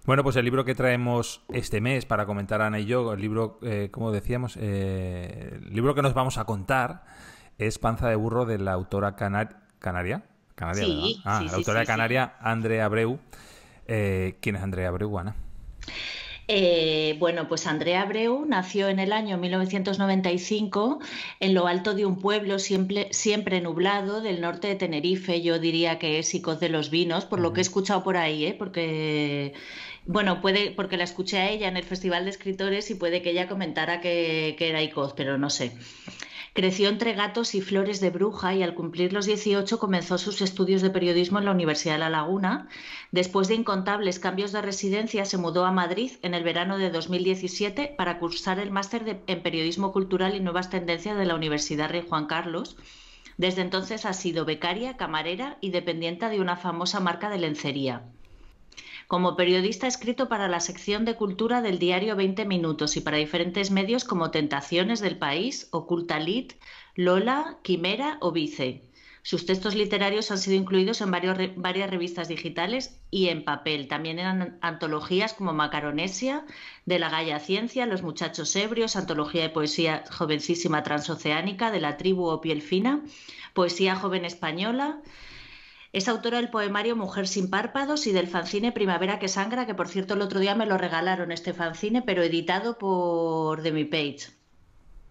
Bueno, pues el libro que traemos este mes para comentar Ana y yo, el libro, como decíamos, el libro que nos vamos a contar es Panza de burro de la autora canaria, ¿verdad? Sí, sí, La sí, autora sí, sí. canaria Andrea Abreu. ¿Quién es Andrea Abreu, Ana? Bueno, pues Andrea Abreu nació en el año 1995 en lo alto de un pueblo siempre nublado del norte de Tenerife. Yo diría que es Icoz de los Vinos, por lo que he Ujú. escuchado por ahí, ¿eh? Porque, bueno, porque la escuché a ella en el Festival de Escritores y puede que ella comentara que era Icoz, pero no sé. Creció entre gatos y flores de bruja y al cumplir los 18 comenzó sus estudios de periodismo en la Universidad de La Laguna. Después de incontables cambios de residencia, se mudó a Madrid en el verano de 2017 para cursar el máster en Periodismo Cultural y Nuevas Tendencias de la Universidad Rey Juan Carlos. Desde entonces ha sido becaria, camarera y dependiente de una famosa marca de lencería. Como periodista ha escrito para la sección de cultura del diario 20 Minutos y para diferentes medios como Tentaciones del País, Oculta Lit, Lola, Quimera o Vice. Sus textos literarios han sido incluidos en varias revistas digitales y en papel, también en antologías como Macaronesia, De la Gaia Ciencia, Los Muchachos Ebrios, antología de poesía jovencísima transoceánica de la tribu o Piel Fina, poesía joven española. Es autora del poemario Mujer sin párpados y del fanzine Primavera que sangra, que por cierto el otro día me lo regalaron este fanzine, pero editado por Demi Page.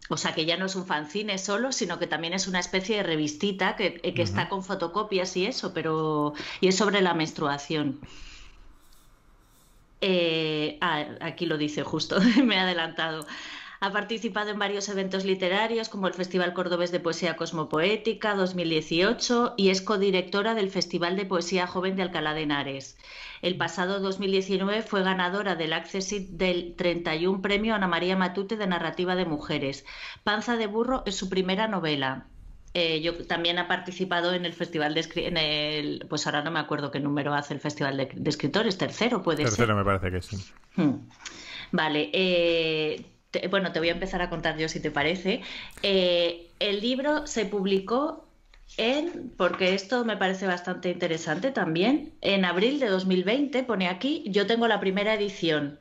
O sea que ya no es un fanzine solo, sino que también es una especie de revistita que Ujú. está con fotocopias y eso, pero y es sobre la menstruación. Aquí lo dice justo, me he adelantado. Ha participado en varios eventos literarios como el Festival Cordobés de Poesía Cosmopoética 2018 y es codirectora del Festival de Poesía Joven de Alcalá de Henares. El pasado 2019 fue ganadora del Accessit del 31 Premio Ana María Matute de Narrativa de Mujeres. Panza de burro es su primera novela. Yo también ha participado en el Festival pues ahora no me acuerdo qué número hace el Festival de Escritores, tercero puede Tercero ser. me parece que sí. Vale, bueno, te voy a empezar a contar yo si te parece. El libro se publicó porque esto me parece bastante interesante también, en abril de 2020, pone aquí, yo tengo la primera edición,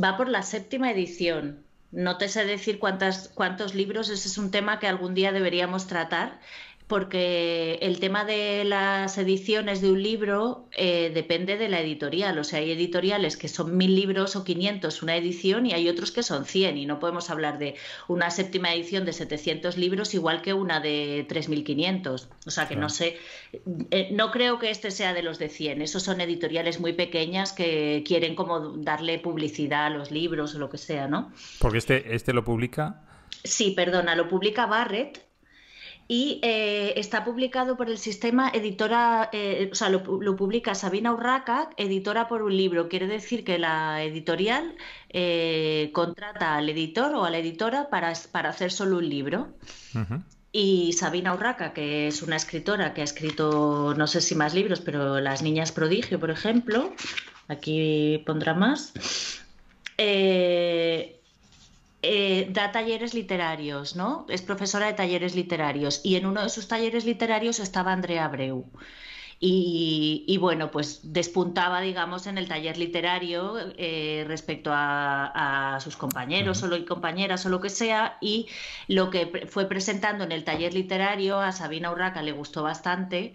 va por la séptima edición. No te sé decir cuántos libros, ese es un tema que algún día deberíamos tratar, porque el tema de las ediciones de un libro depende de la editorial. O sea, hay editoriales que son 1000 libros o 500 una edición y hay otros que son 100 y no podemos hablar de una séptima edición de 700 libros igual que una de 3500. O sea, que no Claro. sé, no creo que este sea de los de 100. Esos son editoriales muy pequeñas que quieren como darle publicidad a los libros o lo que sea, ¿no? Porque este lo publica. Sí, perdona, lo publica Barrett y está publicado por el sistema editora, o sea, lo publica Sabina Urraca, editora por un libro. Quiere decir que la editorial contrata al editor o a la editora para hacer solo un libro. Ujú. Y Sabina Urraca, que es una escritora que ha escrito, no sé si más libros, pero Las Niñas Prodigio, por ejemplo, aquí pondrá más. Eh, Da talleres literarios, ¿no? Es profesora de talleres literarios y en uno de sus talleres literarios estaba Andrea Abreu. Bueno, pues despuntaba, digamos, en el taller literario respecto a sus compañeros Ujú. y compañeras o lo que sea, y lo que fue presentando en el taller literario a Sabina Urraca le gustó bastante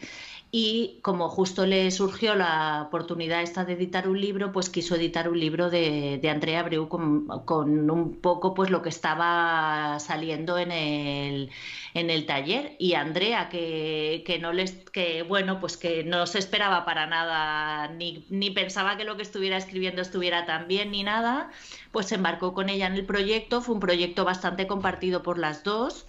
y como justo le surgió la oportunidad esta de editar un libro, pues quiso editar un libro de Andrea Abreu con un poco pues lo que estaba saliendo en el taller. Y Andrea, que bueno, pues que no se esperaba para nada, ni pensaba que lo que estuviera escribiendo estuviera tan bien ni nada, pues se embarcó con ella en el proyecto. Fue un proyecto bastante compartido por las dos.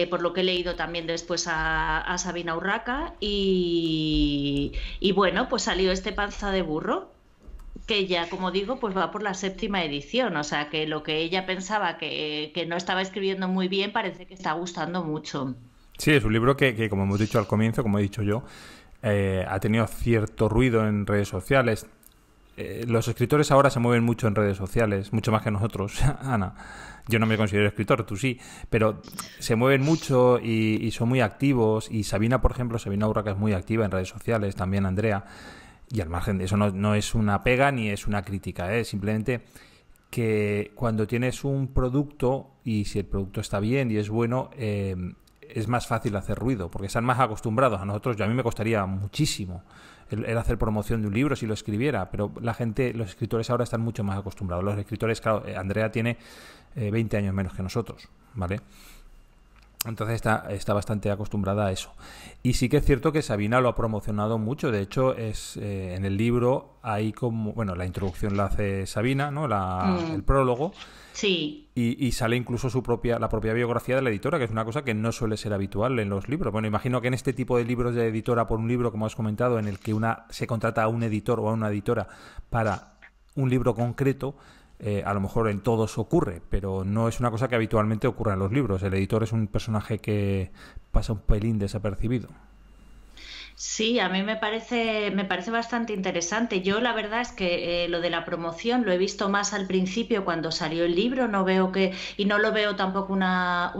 Por lo que he leído también después a Sabina Urraca y bueno, pues salió este Panza de burro que ya, como digo, pues va por la séptima edición, o sea que lo que ella pensaba que no estaba escribiendo muy bien parece que está gustando mucho. Sí, es un libro que, como hemos dicho al comienzo, como he dicho yo, ha tenido cierto ruido en redes sociales. los escritores ahora se mueven mucho en redes sociales, mucho más que nosotros, Ana. Yo no me considero escritor, tú sí, pero se mueven mucho y son muy activos. Y Sabina, por ejemplo, Sabina Urraca es muy activa en redes sociales, también Andrea. Y al margen de eso no es una pega ni es una crítica, ¿eh? Simplemente que cuando tienes un producto y si el producto está bien y es bueno, es más fácil hacer ruido, porque están más acostumbrados. A nosotros, a mí me costaría muchísimo el hacer promoción de un libro si lo escribiera, pero la gente, los escritores ahora están mucho más acostumbrados. Los escritores, claro, Andrea tiene 20 años menos que nosotros, ¿vale? Entonces está bastante acostumbrada a eso. Y sí que es cierto que Sabina lo ha promocionado mucho. De hecho, en el libro hay como... Bueno, la introducción la hace Sabina, ¿no? El prólogo. Sí. Y sale incluso la propia biografía de la editora, que es una cosa que no suele ser habitual en los libros. Bueno, imagino que en este tipo de libros de editora por un libro, como has comentado, en el que se contrata a un editor o a una editora para un libro concreto... a lo mejor en todos ocurre, pero no es una cosa que habitualmente ocurra en los libros. El editor es un personaje que pasa un pelín desapercibido. Sí, a mí me parece bastante interesante. Yo la verdad es que lo de la promoción lo he visto más al principio cuando salió el libro, y no lo veo tampoco una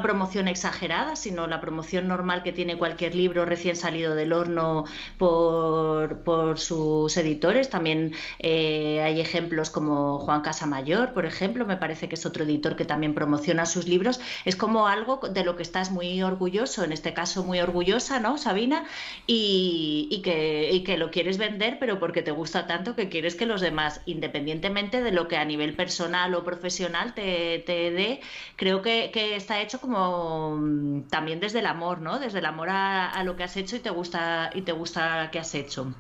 promoción exagerada, sino la promoción normal que tiene cualquier libro recién salido del horno por sus editores. También hay ejemplos como Juan Casamayor, por ejemplo, me parece que es otro editor que también promociona sus libros. Es como algo de lo que estás muy orgulloso, en este caso muy orgullosa, ¿no, Sabina? Y que lo quieres vender, pero porque te gusta tanto que quieres que los demás, independientemente de lo que a nivel personal o profesional te dé, creo que está hecho como también desde el amor, ¿no? Desde el amor a lo que has hecho y te gusta que has hecho.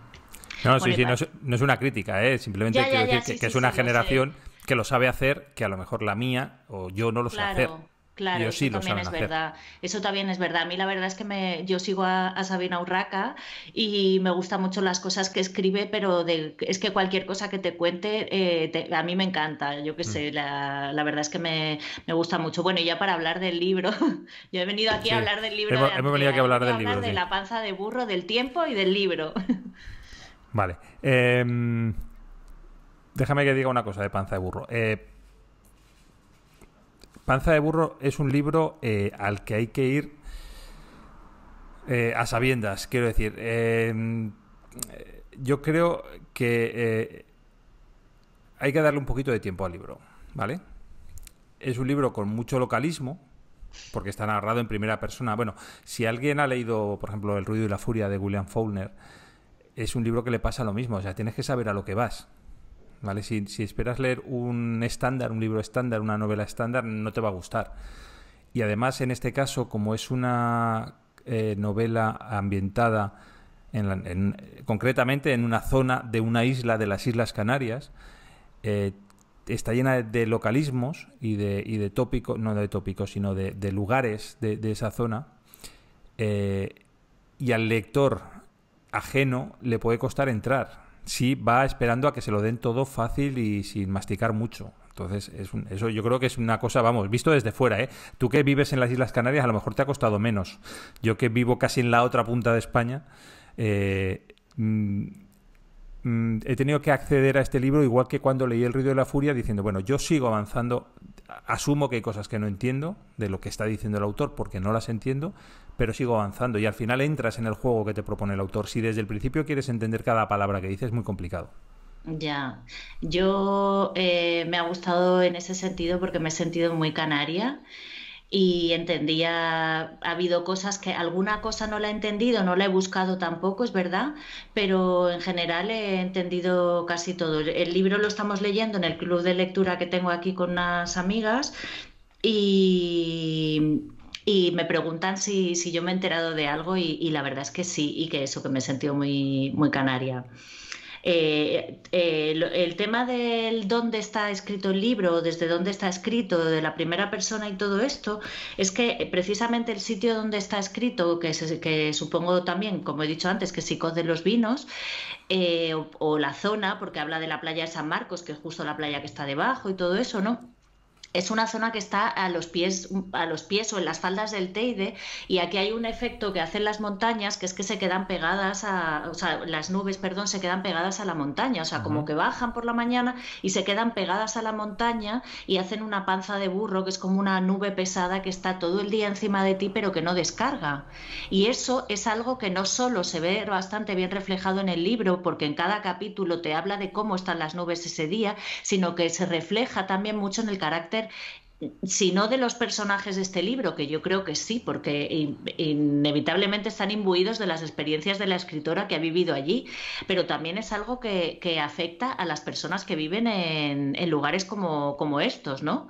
No, bueno, sí, no es una crítica, ¿eh? Simplemente quiero decir que es una generación que lo sabe hacer, que a lo mejor la mía o yo no lo sé hacer. Claro, eso sí también es verdad. Eso también es verdad. A mí la verdad es que yo sigo a Sabina Urraca y me gustan mucho las cosas que escribe, pero es que cualquier cosa que te cuente a mí me encanta. Yo qué sé, la verdad es que me gusta mucho. Bueno, y ya para hablar del libro, yo he venido aquí a hablar del libro de Andrea. Hemos venido aquí a hablar del libro, de la panza de burro, del tiempo y del libro. Vale. Déjame que diga una cosa de panza de burro. Panza de burro es un libro al que hay que ir a sabiendas, quiero decir. Yo creo que hay que darle un poquito de tiempo al libro, ¿vale? Es un libro con mucho localismo, porque está narrado en primera persona. Bueno, si alguien ha leído, por ejemplo, El ruido y la furia de William Faulkner, es un libro que le pasa lo mismo. O sea, tienes que saber a lo que vas, ¿vale? Si esperas leer un libro estándar, una novela estándar, no te va a gustar. Y además, en este caso, como es una novela ambientada concretamente en una zona de una isla de las Islas Canarias, está llena de localismos y de tópicos, no de tópicos, sino de lugares de esa zona, y al lector ajeno le puede costar entrar si va esperando a que se lo den todo fácil y sin masticar mucho. Entonces, eso yo creo que es una cosa, vamos, visto desde fuera, ¿eh? Tú que vives en las Islas Canarias a lo mejor te ha costado menos. Yo que vivo casi en la otra punta de España, he tenido que acceder a este libro igual que cuando leí El ruido de la furia, diciendo, bueno, yo sigo avanzando, asumo que hay cosas que no entiendo de lo que está diciendo el autor porque no las entiendo, pero sigo avanzando y al final entras en el juego que te propone el autor. Si desde el principio quieres entender cada palabra que dice, es muy complicado. Ya, yo me ha gustado en ese sentido porque me he sentido muy canaria y ha habido cosas que alguna cosa no la he entendido, no la he buscado tampoco, es verdad, pero en general he entendido casi todo. El libro lo estamos leyendo en el club de lectura que tengo aquí con unas amigas y me preguntan si yo me he enterado de algo y la verdad es que sí, y que eso, que me he sentido muy, muy canaria. El tema del dónde está escrito el libro, desde dónde está escrito, de la primera persona y todo esto, es que precisamente el sitio donde está escrito, que supongo también, como he dicho antes, que es Sicoz de los Vinos, o la zona, porque habla de la playa de San Marcos, que es justo la playa que está debajo y todo eso, ¿no? Es una zona que está a los pies o en las faldas del Teide, y aquí hay un efecto que hacen las montañas, que es que se quedan pegadas o sea, las nubes, perdón, se quedan pegadas a la montaña, o sea, como que bajan por la mañana y se quedan pegadas a la montaña y hacen una panza de burro, que es como una nube pesada que está todo el día encima de ti, pero que no descarga. Y eso es algo que no solo se ve bastante bien reflejado en el libro, porque en cada capítulo te habla de cómo están las nubes ese día, sino que se refleja también mucho en el carácter, si no de los personajes de este libro, que yo creo que sí, porque inevitablemente están imbuidos de las experiencias de la escritora que ha vivido allí, pero también es algo que afecta a las personas que viven en lugares como estos, ¿no?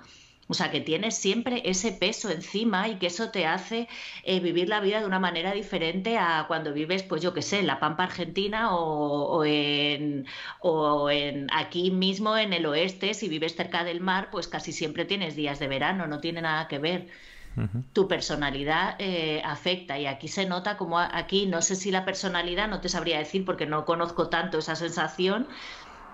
O sea, que tienes siempre ese peso encima y que eso te hace vivir la vida de una manera diferente a cuando vives, pues yo qué sé, en la Pampa Argentina o en aquí mismo en el oeste. Si vives cerca del mar, pues casi siempre tienes días de verano, no tiene nada que ver. Tu personalidad afecta, y aquí se nota como aquí, no sé si la personalidad, no te sabría decir porque no conozco tanto esa sensación,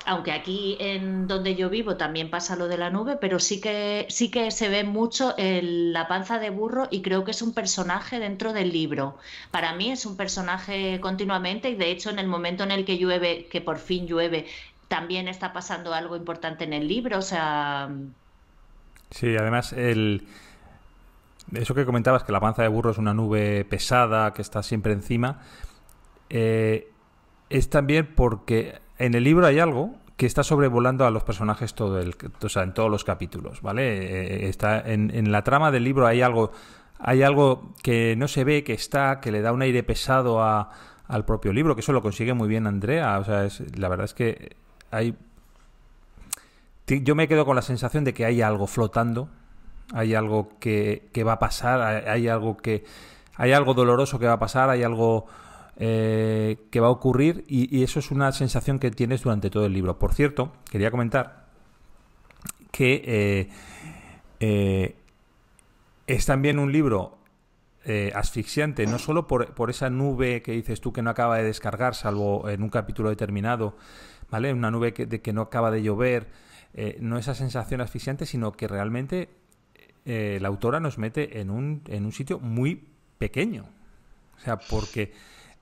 aunque aquí en donde yo vivo también pasa lo de la nube, pero sí que se ve mucho la panza de burro, y creo que es un personaje dentro del libro. Para mí es un personaje continuamente, y de hecho en el momento en el que llueve, que por fin llueve, también está pasando algo importante en el libro, o sea... Sí, además eso que comentabas, que la panza de burro es una nube pesada que está siempre encima, es también porque en el libro hay algo que está sobrevolando a los personajes o sea, en todos los capítulos, ¿vale? Está en la trama del libro hay algo que no se ve, que le da un aire pesado al propio libro, que eso lo consigue muy bien Andrea. O sea, la verdad es que yo me quedo con la sensación de que hay algo flotando, hay algo que va a pasar, hay algo doloroso que va a pasar, hay algo que va a ocurrir, y eso es una sensación que tienes durante todo el libro. Por cierto, quería comentar que es también un libro asfixiante, no solo por esa nube que dices tú que no acaba de descargar, salvo en un capítulo determinado, ¿vale? Una nube que no acaba de llover, no esa sensación asfixiante, sino que realmente la autora nos mete en un sitio muy pequeño. O sea, porque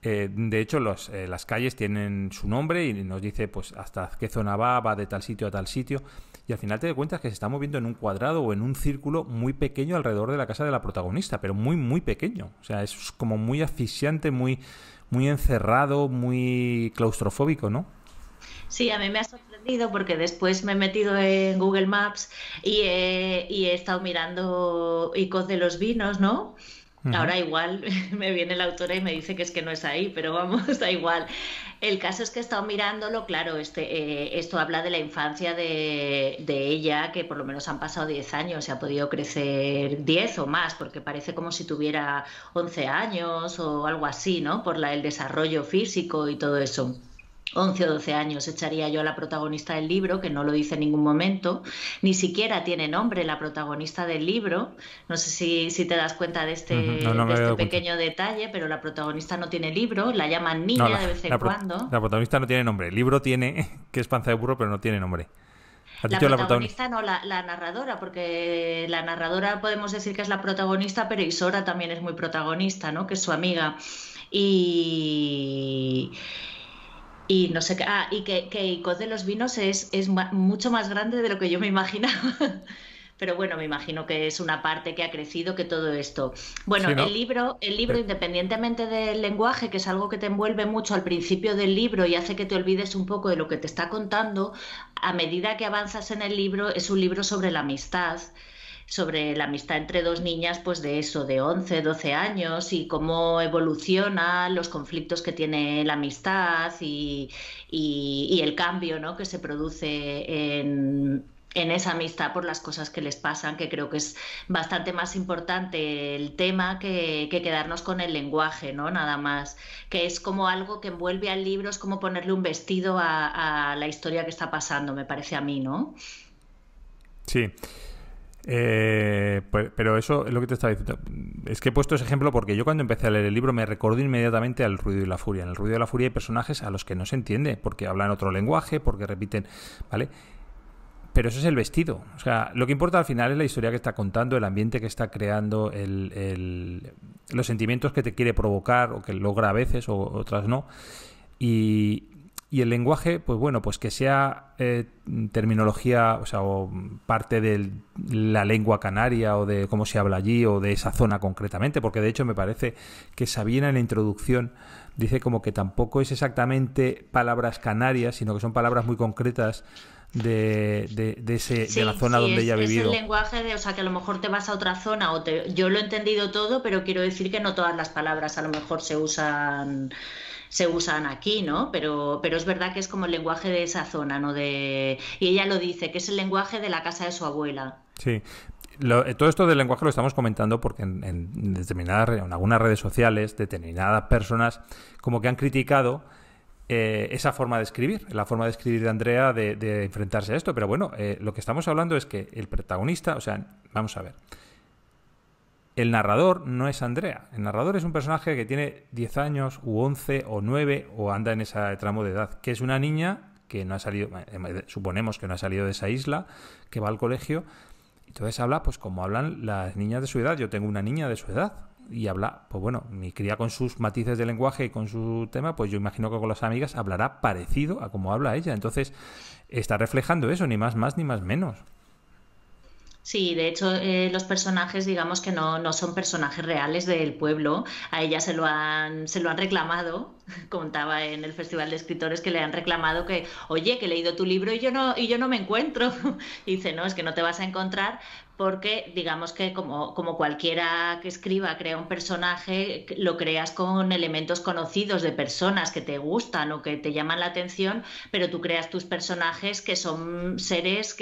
de hecho las calles tienen su nombre y nos dice pues hasta qué zona va de tal sitio a tal sitio, y al final te das cuenta que se está moviendo en un cuadrado o en un círculo muy pequeño alrededor de la casa de la protagonista, pero muy muy pequeño. O sea, es como muy asfixiante, muy, muy encerrado, muy claustrofóbico, ¿no? Sí, a mí me ha sorprendido porque después me he metido en Google Maps y he estado mirando Icos de los Vinos, ¿no? Uh-huh. Ahora igual me viene la autora y me dice que es que no es ahí, pero vamos, da igual. El caso es que he estado mirándolo, claro, esto habla de la infancia de ella, que por lo menos han pasado 10 años, y ha podido crecer 10 o más, porque parece como si tuviera 11 años o algo así, ¿no? Por el desarrollo físico y todo eso. 11 o 12 años echaría yo a la protagonista del libro, que no lo dice en ningún momento, ni siquiera tiene nombre la protagonista del libro. No sé si te das cuenta de este, Uh-huh. No, no me de he este dado cuenta. pequeño detalle, pero la protagonista no tiene libro, la llaman No, niña de vez en cuando. la protagonista no tiene nombre. El libro tiene que es panza de burro, pero no tiene nombre. ¿Has La dicho la protagonista? protagonista no, la narradora, porque la narradora podemos decir que es la protagonista, pero Isora también es muy protagonista, ¿no? Que es su amiga. Y, y no sé qué. Ah, y que Icod de los Vinos es mucho más grande de lo que yo me imaginaba. Pero bueno, me imagino que es una parte que ha crecido que todo esto. Bueno, Sí, ¿no? el libro, independientemente del lenguaje, que es algo que te envuelve mucho al principio del libro y hace que te olvides un poco de lo que te está contando, a medida que avanzas en el libro, es un libro sobre la amistad entre dos niñas, pues de eso, de 11 12 años, y cómo evoluciona, los conflictos que tiene la amistad y el cambio, ¿no? Que se produce en esa amistad por las cosas que les pasan, que creo que es bastante más importante el tema que quedarnos con el lenguaje, ¿no? Nada más, que es como algo que envuelve al libro, es como ponerle un vestido a la historia que está pasando, me parece a mí, ¿no? Sí. Pero eso es lo que te estaba diciendo. Es que he puesto ese ejemplo porque yo cuando empecé a leer el libro me recordó inmediatamente al Ruido y la Furia. En el Ruido y la Furia hay personajes a los que no se entiende porque hablan otro lenguaje, porque repiten, ¿vale? Pero eso es el vestido. O sea, lo que importa al final es la historia que está contando, el ambiente que está creando, los sentimientos que te quiere provocar o que logra a veces o otras no. Y el lenguaje, pues bueno, pues que sea terminología, o sea, o parte de la lengua canaria o de cómo se habla allí o de esa zona concretamente, porque de hecho me parece que Sabina en la introducción dice como que tampoco es exactamente palabras canarias, sino que son palabras muy concretas de la zona donde ella ha vivido. Es el lenguaje de, o sea, que a lo mejor te vas a otra zona yo lo he entendido todo, pero quiero decir que no todas las palabras a lo mejor se usan aquí, ¿no? Pero es verdad que es como el lenguaje de esa zona, ¿no? Y ella lo dice, que es el lenguaje de la casa de su abuela. Sí. Todo esto del lenguaje lo estamos comentando porque en algunas redes sociales, determinadas personas como que han criticado esa forma de escribir, la forma de escribir de Andrea de enfrentarse a esto. Pero bueno, lo que estamos hablando es que el protagonista, o sea, vamos a ver, el narrador no es Andrea. El narrador es un personaje que tiene 10 años, u 11, o 9, o anda en ese tramo de edad, que es una niña que no ha salido, suponemos que no ha salido de esa isla, que va al colegio. Entonces habla pues como hablan las niñas de su edad. Yo tengo una niña de su edad y habla, pues bueno, mi cría con sus matices de lenguaje y con su tema, pues yo imagino que con las amigas hablará parecido a como habla ella. Entonces está reflejando eso, ni más ni más menos. Sí, de hecho, los personajes, digamos que no son personajes reales del pueblo. A ella se lo han reclamado. Contaba en el Festival de Escritores que le han reclamado que, oye, que he leído tu libro y yo no me encuentro. Y dice, no, es que no te vas a encontrar porque, digamos que como cualquiera que escriba, crea un personaje, lo creas con elementos conocidos de personas que te gustan o que te llaman la atención, pero tú creas tus personajes que son seres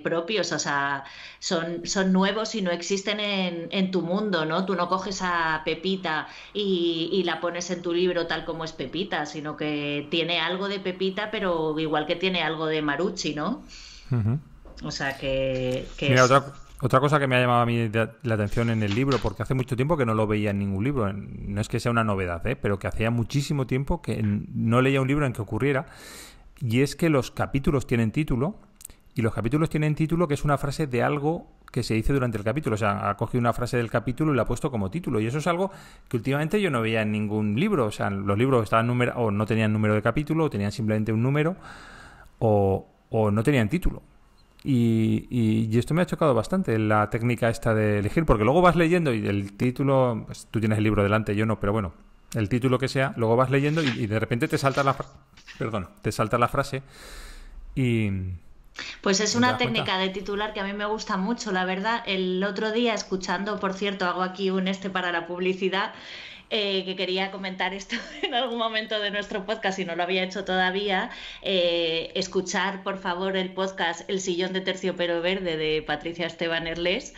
propios, o sea, son nuevos y no existen en tu mundo, ¿no? Tú no coges a Pepita y la pones en tu libro tal como es Pepita, sino que tiene algo de Pepita, pero igual que tiene algo de Marucci, ¿no? Uh-huh. O sea que Mira, otra cosa que me ha llamado a mí la atención en el libro, porque hace mucho tiempo que no lo veía en ningún libro, no es que sea una novedad, pero que hacía muchísimo tiempo que no leía un libro en que ocurriera, y es que los capítulos tienen título, y los capítulos tienen título que es una frase de algo que se dice durante el capítulo. O sea, ha cogido una frase del capítulo y la ha puesto como título, y eso es algo que últimamente yo no veía en ningún libro. O sea, los libros estaban numerados, o no tenían número de capítulo, o tenían simplemente un número, o no tenían título. Y esto me ha chocado bastante, la técnica esta de elegir, porque luego vas leyendo y el título, pues tú tienes el libro delante, yo no, pero bueno, el título que sea, luego vas leyendo y de repente te salta la frase y... Pues es una técnica de titular que a mí me gusta mucho, la verdad. El otro día, escuchando, por cierto, hago aquí un para la publicidad, que quería comentar esto en algún momento de nuestro podcast y no lo había hecho todavía. Escuchar, por favor, el podcast El sillón de terciopelo verde de Patricia Esteban Erles.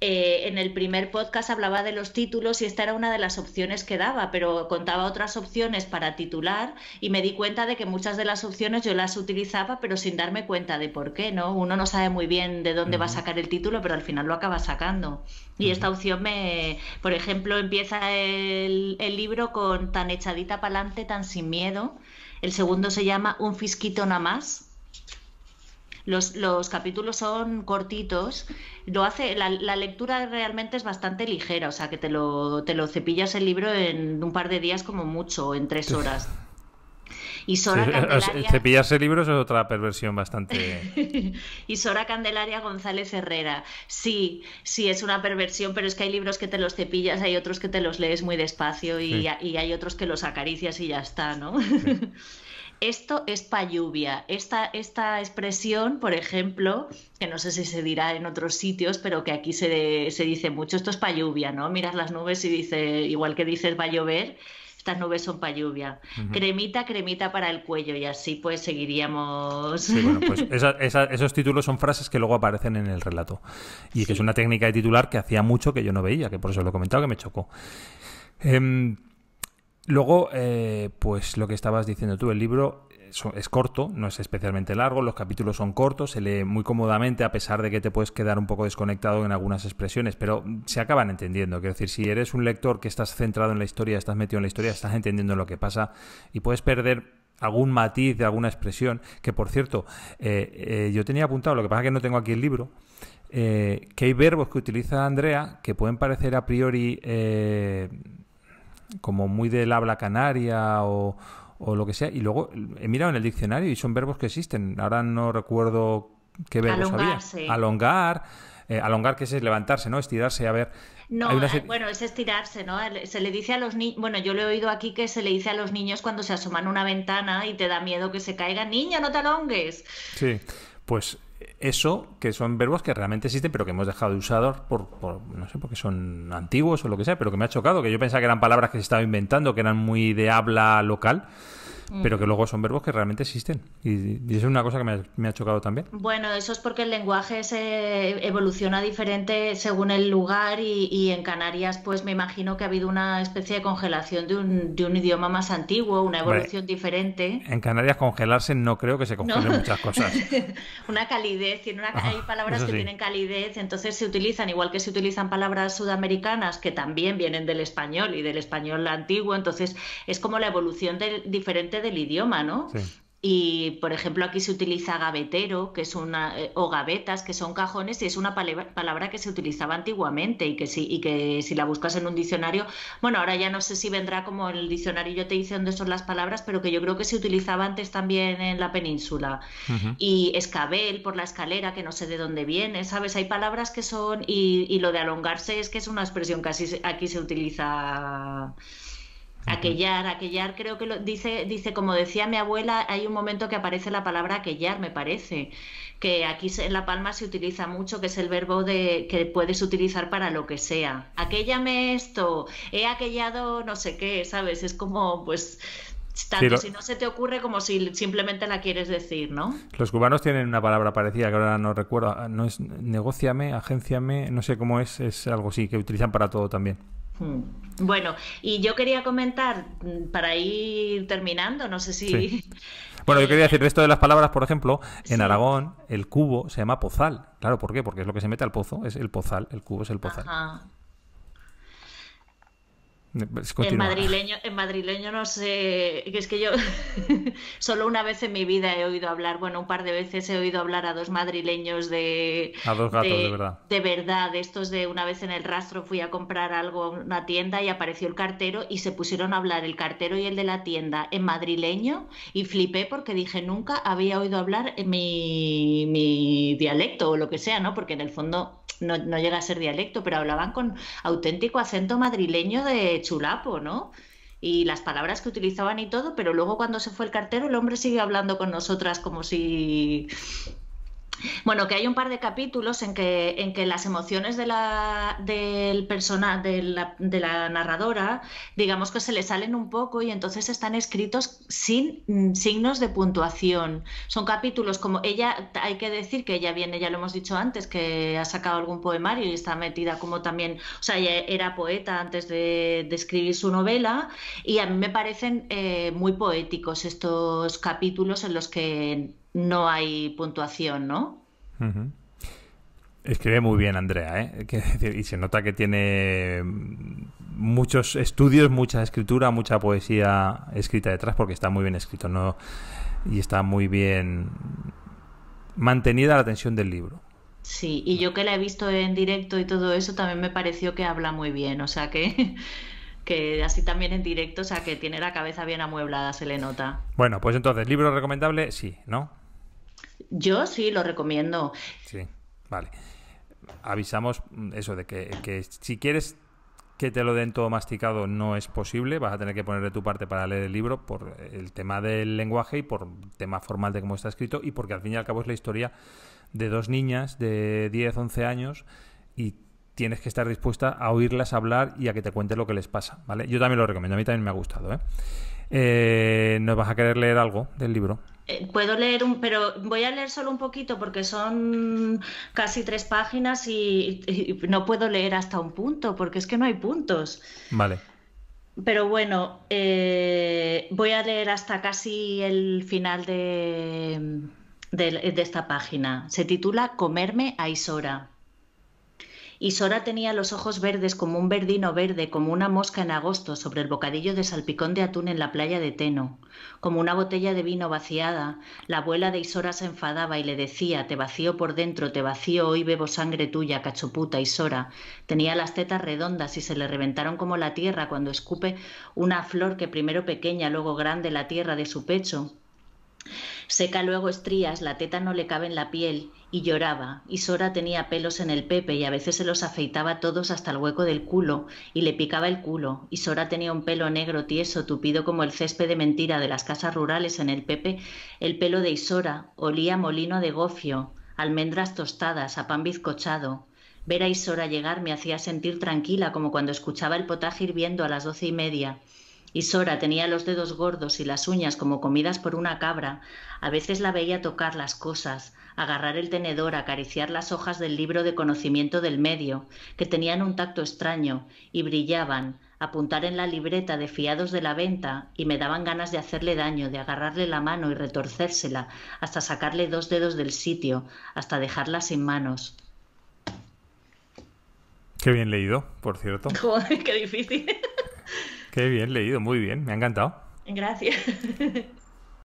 En el primer podcast hablaba de los títulos y esta era una de las opciones que daba, pero contaba otras opciones para titular y me di cuenta de que muchas de las opciones yo las utilizaba, pero sin darme cuenta de por qué, ¿no? Uno no sabe muy bien de dónde va a sacar el título, pero al final lo acaba sacando. Y esta opción por ejemplo, empieza el libro con tan echadita pa'lante, tan sin miedo. El segundo se llama Un fisquito nada más. Los capítulos son cortitos, la lectura realmente es bastante ligera, o sea que te lo cepillas el libro en un par de días como mucho, en 3 horas. Y Sora Candelaria... Cepillarse libros es otra perversión bastante... Y Sora Candelaria González Herrera. Sí, es una perversión, pero es que hay libros que te los cepillas, hay otros que te los lees muy despacio y hay otros que los acaricias y ya está, ¿no? Sí. Esto es pa' lluvia. Esta expresión, por ejemplo, que no sé si se dirá en otros sitios, pero que aquí se dice mucho, esto es pa' lluvia, ¿no? Miras las nubes y dice, igual que dices va a llover, estas nubes son pa' lluvia. Uh-huh. Cremita para el cuello, y así pues seguiríamos... Sí, bueno, pues esos títulos son frases que luego aparecen en el relato. Y que es una técnica de titular que hacía mucho que yo no veía, que por eso lo he comentado, que me chocó. Luego, pues lo que estabas diciendo tú, el libro es corto, no es especialmente largo, los capítulos son cortos, se lee muy cómodamente a pesar de que te puedes quedar un poco desconectado en algunas expresiones, pero se acaban entendiendo. Quiero decir, si eres un lector que estás centrado en la historia, estás metido en la historia, estás entendiendo lo que pasa y puedes perder algún matiz de alguna expresión, que por cierto, yo tenía apuntado, lo que pasa es que no tengo aquí el libro, que hay verbos que utiliza Andrea que pueden parecer a priori como muy del habla canaria o lo que sea, y luego he mirado en el diccionario y son verbos que existen. Ahora no recuerdo qué verbos había. Alongar, alongar que es levantarse, ¿no? Estirarse, a ver. No, bueno, es estirarse, ¿no? Se le dice a los niños, bueno, yo lo he oído aquí que se le dice a los niños cuando se asoman a una ventana y te da miedo que se caigan, niña, no te alongues. Sí, pues eso, que son verbos que realmente existen, pero que hemos dejado de usar no sé, porque son antiguos o lo que sea, pero que me ha chocado, que yo pensaba que eran palabras que se estaban inventando, que eran muy de habla local, pero que luego son verbos que realmente existen. Y eso es una cosa que me ha chocado también. Bueno, eso es porque el lenguaje se evoluciona diferente según el lugar y en Canarias pues me imagino que ha habido una especie de congelación de un idioma más antiguo, una evolución diferente. En Canarias congelarse no creo que se congelen muchas cosas. Una calidez, hay palabras que tienen calidez, entonces se utilizan, igual que se utilizan palabras sudamericanas que también vienen del español y del español antiguo, entonces es como la evolución diferente del idioma, ¿no? Sí. Y, por ejemplo, aquí se utiliza gavetero, que es o gavetas, que son cajones, y es una palabra que se utilizaba antiguamente y que si la buscas en un diccionario, bueno, ahora ya no sé si vendrá como el diccionario yo te dice dónde son las palabras, pero que yo creo que se utilizaba antes también en la península. Y escabel, por la escalera, que no sé de dónde viene, ¿sabes? Hay palabras que son, y lo de alongarse es que es una expresión que aquí se utiliza. Aquellar, creo que dice, como decía mi abuela, hay un momento que aparece la palabra aquellar, me parece, que aquí en La Palma se utiliza mucho, que es el verbo que puedes utilizar para lo que sea. Aquéllame esto, he aquellado no sé qué, ¿sabes? Es como, pues, tanto si no se te ocurre como si simplemente la quieres decir, ¿no? Los cubanos tienen una palabra parecida, que ahora no recuerdo, no es negóciame, agénciame, no sé cómo es algo así, que utilizan para todo también. Bueno, y yo quería comentar, para ir terminando, no sé si... Sí. Bueno, yo quería decir esto de las palabras, por ejemplo, en Aragón el cubo se llama pozal. Claro, ¿por qué? Porque es lo que se mete al pozo, es el pozal, el cubo es el pozal. Ajá. En madrileño no sé, es que yo solo una vez en mi vida he oído hablar, bueno, un par de veces he oído hablar a dos madrileños a dos gatos, de verdad. De verdad, de estos de una vez en el rastro fui a comprar algo a una tienda y apareció el cartero y se pusieron a hablar el cartero y el de la tienda en madrileño y flipé porque dije, nunca había oído hablar en mi dialecto o lo que sea, ¿no? Porque en el fondo... No llega a ser dialecto, pero hablaban con auténtico acento madrileño de chulapo, ¿no? Y las palabras que utilizaban y todo, pero luego cuando se fue el cartero, el hombre siguió hablando con nosotras como si... Bueno, que hay un par de capítulos en que las emociones del de la narradora, digamos que se le salen un poco y entonces están escritos sin signos de puntuación. Son capítulos como ella, hay que decir que ella viene, ya lo hemos dicho antes, que ha sacado algún poemario y está metida como también, o sea, ella era poeta antes de escribir su novela y a mí me parecen muy poéticos estos capítulos en los que no hay puntuación, ¿no? Escribe muy bien Andrea, ¿eh? Y se nota que tiene muchos estudios, mucha escritura, mucha poesía escrita detrás, porque está muy bien escrito, ¿no? Y está muy bien mantenida la tensión del libro. Sí, y yo que la he visto en directo y todo eso, también me pareció que habla muy bien, o sea que así también en directo, o sea que tiene la cabeza bien amueblada, se le nota. Bueno, pues entonces, ¿libro recomendable? Sí, ¿no? Yo sí, lo recomiendo. Sí, vale. Avisamos eso de que si quieres que te lo den todo masticado no es posible, vas a tener que poner de tu parte para leer el libro por el tema del lenguaje y por el tema formal de cómo está escrito y porque al fin y al cabo es la historia de dos niñas de 10, 11 años y tienes que estar dispuesta a oírlas hablar y a que te cuente lo que les pasa, ¿vale? Yo también lo recomiendo, a mí también me ha gustado, ¿eh? ¿Nos vas a querer leer algo del libro? Puedo leer pero voy a leer solo un poquito porque son casi 3 páginas y no puedo leer hasta un punto porque es que no hay puntos. Vale. Pero bueno, voy a leer hasta casi el final de esta página. Se titula Comerme a Isora. Y Sora tenía los ojos verdes como un verdino verde, como una mosca en agosto sobre el bocadillo de salpicón de atún en la playa de Teno, como una botella de vino vaciada. La abuela de Isora se enfadaba y le decía: te vacío por dentro, te vacío, hoy bebo sangre tuya, cachoputa. Isora tenía las tetas redondas y se le reventaron como la tierra cuando escupe una flor que primero pequeña, luego grande, la tierra de su pecho. Seca luego estrías, la teta no le cabe en la piel, y lloraba. Y Sora tenía pelos en el pepe y a veces se los afeitaba todos hasta el hueco del culo y le picaba el culo. Y Sora tenía un pelo negro tieso, tupido como el césped de mentira de las casas rurales en el pepe. El pelo de Isora olía a molino de gofio, almendras tostadas, a pan bizcochado. Ver a Isora llegar me hacía sentir tranquila, como cuando escuchaba el potaje hirviendo a las 12:30. Isora tenía los dedos gordos y las uñas como comidas por una cabra. A veces la veía tocar las cosas, agarrar el tenedor, acariciar las hojas del libro de conocimiento del medio, que tenían un tacto extraño y brillaban, apuntar en la libreta de fiados de la venta, y me daban ganas de hacerle daño, de agarrarle la mano y retorcérsela, hasta sacarle 2 dedos del sitio, hasta dejarla sin manos. Qué bien leído, por cierto. Joder, qué difícil. Qué bien leído, muy bien, me ha encantado. Gracias.